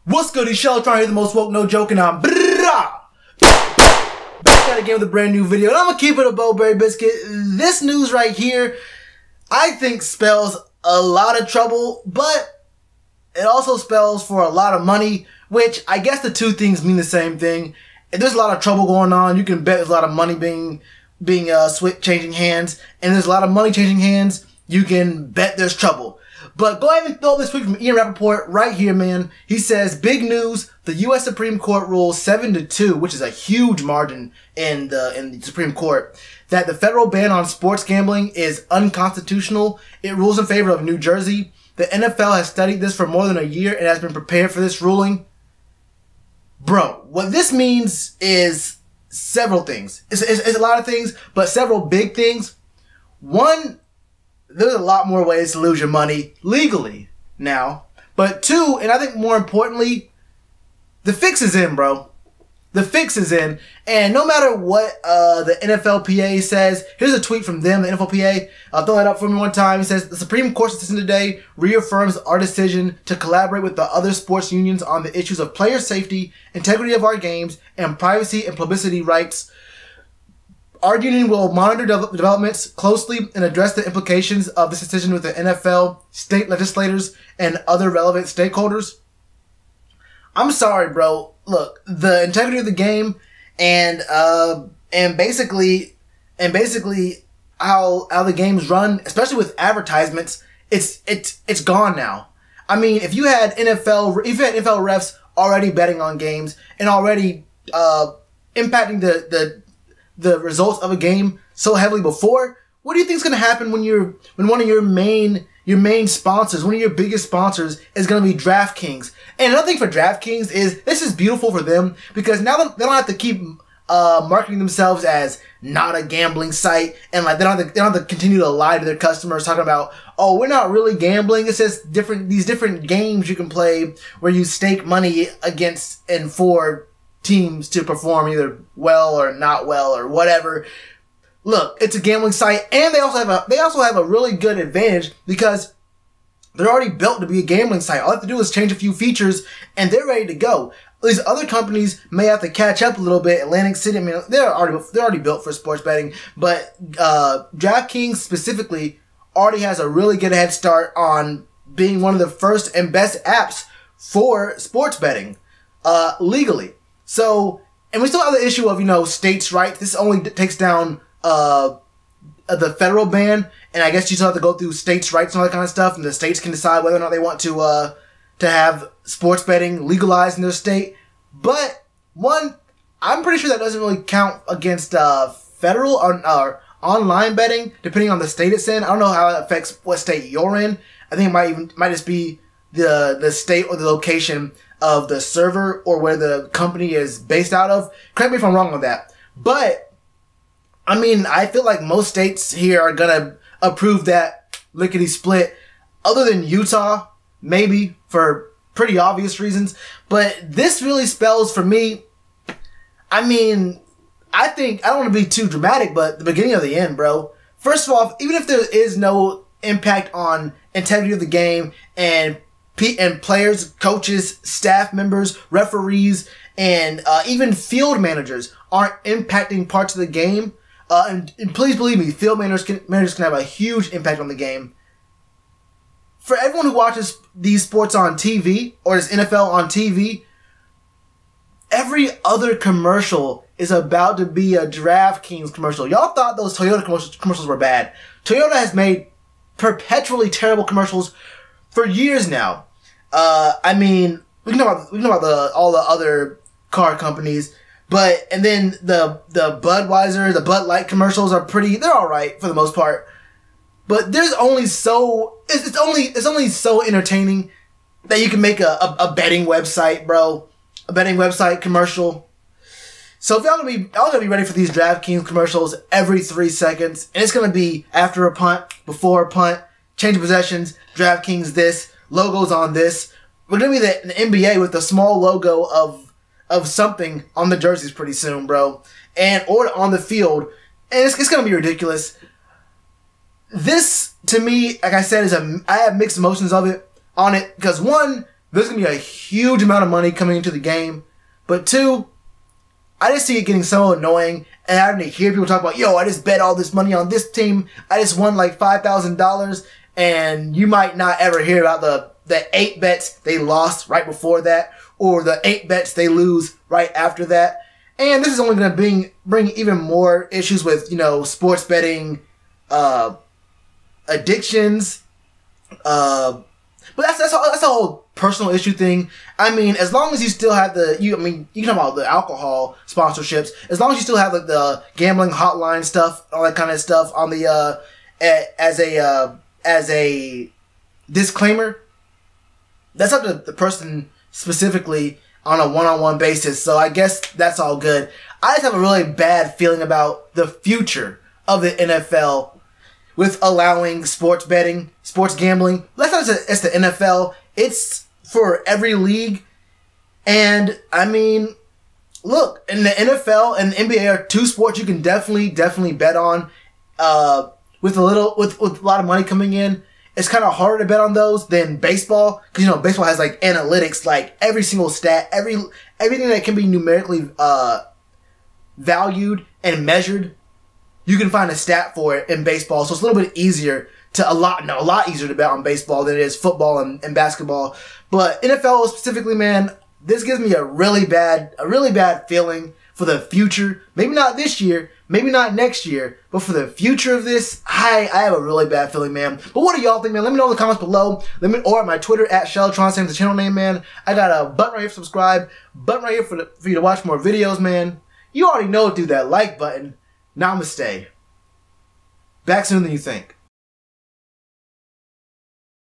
What's good? It's Shell trying to hear the most woke, no joke, and I'm back at again with a brand new video. And I'm gonna keep it a Bowberry biscuit. This news right here, I think spells a lot of trouble, but it also spells for a lot of money, which I guess the two things mean the same thing. If there's a lot of trouble going on, you can bet there's a lot of money changing hands, and there's a lot of money changing hands, you can bet there's trouble. But go ahead and throw this tweet from Ian Rappaport right here, man. He says, big news, the U.S. Supreme Court rules 7-2, which is a huge margin in the Supreme Court, that the federal ban on sports gambling is unconstitutional. It rules in favor of New Jersey. The NFL has studied this for more than a year and has been prepared for this ruling. Bro, what this means is several things. It's a lot of things, but several big things. One, there's a lot more ways to lose your money legally now. But two, and I think more importantly, the fix is in, bro. The fix is in. And no matter what the NFLPA says, here's a tweet from them, the NFLPA. I'll throw that up for me one time. It says, the Supreme Court's decision today reaffirms our decision to collaborate with the other sports unions on the issues of player safety, integrity of our games, and privacy and publicity rights. Our union will monitor developments closely and address the implications of this decision with the NFL, state legislators, and other relevant stakeholders. I'm sorry, bro. Look, the integrity of the game and basically how the game's run, especially with advertisements, it's gone now. I mean, if you had NFL refs already betting on games and already impacting the results of a game so heavily before, what do you think is going to happen when one of your main sponsors, one of your biggest sponsors, is going to be DraftKings? And another thing for DraftKings is this is beautiful for them because now they don't have to keep marketing themselves as not a gambling site, and like they don't have to continue to lie to their customers talking about, oh, we're not really gambling. It's just these different games you can play where you stake money against and for teams to perform either well or not well or whatever. Look, it's a gambling site, and they also have a really good advantage because they're already built to be a gambling site. All they have to do is change a few features, and they're ready to go. These other companies may have to catch up a little bit. Atlantic City, I mean, they're already built for sports betting, but DraftKings specifically already has a really good head start on being one of the first and best apps for sports betting legally. So, and we still have the issue of, states' rights. This only takes down the federal ban, and I guess you still have to go through states' rights and all that kind of stuff, and the states can decide whether or not they want to have sports betting legalized in their state. But one, I'm pretty sure that doesn't really count against federal or online betting, depending on the state it's in. I don't know how it affects what state you're in. I think it might just be the state or the location of the server or where the company is based out of. Correct me if I'm wrong on that. But, I mean, I feel like most states here are going to approve that lickety-split, other than Utah, maybe, for pretty obvious reasons. But this really spells for me, I mean, I don't want to be too dramatic, but the beginning of the end, bro. First of all, even if there is no impact on integrity of the game and players, coaches, staff members, referees, and even field managers aren't impacting parts of the game. And please believe me, field managers can have a huge impact on the game. For everyone who watches these sports on TV, or this NFL on TV, every other commercial is about to be a DraftKings commercial. Y'all thought those Toyota commercials were bad. Toyota has made perpetually terrible commercials for years now. I mean, we can talk about all the other car companies, and then the Budweiser, the Bud Light commercials they're alright for the most part. But there's only it's only so entertaining that you can make a betting website, bro. A betting website commercial. So if y'all gonna be ready for these DraftKings commercials every 3 seconds, and it's gonna be after a punt, before a punt, change of possessions, DraftKings this, logos on this. We're gonna be the NBA with a small logo of something on the jerseys pretty soon, bro, or on the field, and it's gonna be ridiculous. This, to me, like I said, I have mixed emotions on it because one, there's going to be a huge amount of money coming into the game. But two, I just see it getting so annoying and having to hear people talk about, yo, I just bet all this money on this team. I just won like $5,000. And you might not ever hear about the 8 bets they lost right before that, or the 8 bets they lose right after that. And this is only going to bring even more issues with, sports betting, addictions, but that's a whole personal issue thing. I mean, as long as you still have you can talk about the alcohol sponsorships. As long as you still have like the gambling hotline stuff, all that kind of stuff on the as a disclaimer, that's up to the person specifically on a one-on-one basis. So I guess that's all good. I just have a really bad feeling about the future of the NFL with allowing sports betting, sports gambling. That's not just the NFL. It's for every league. And, I mean, look, in the NFL and the NBA are 2 sports you can definitely bet on. With a lot of money coming in, it's kind of harder to bet on those than baseball. Because, baseball has, like, analytics, like, every single stat, everything that can be numerically valued and measured. You can find a stat for it in baseball, so it's a little bit easier a lot easier to bet on baseball than it is football and basketball. But NFL specifically, man, this gives me a really bad feeling for the future. Maybe not this year, maybe not next year, but for the future of this, I have a really bad feeling, man. But what do y'all think, man? Let me know in the comments below. Or at my Twitter @Sheltron, same as the channel name, man. I got a button right here for subscribe, button right here for you to watch more videos, man. You already know, do that like button. Namaste. Back sooner than you think.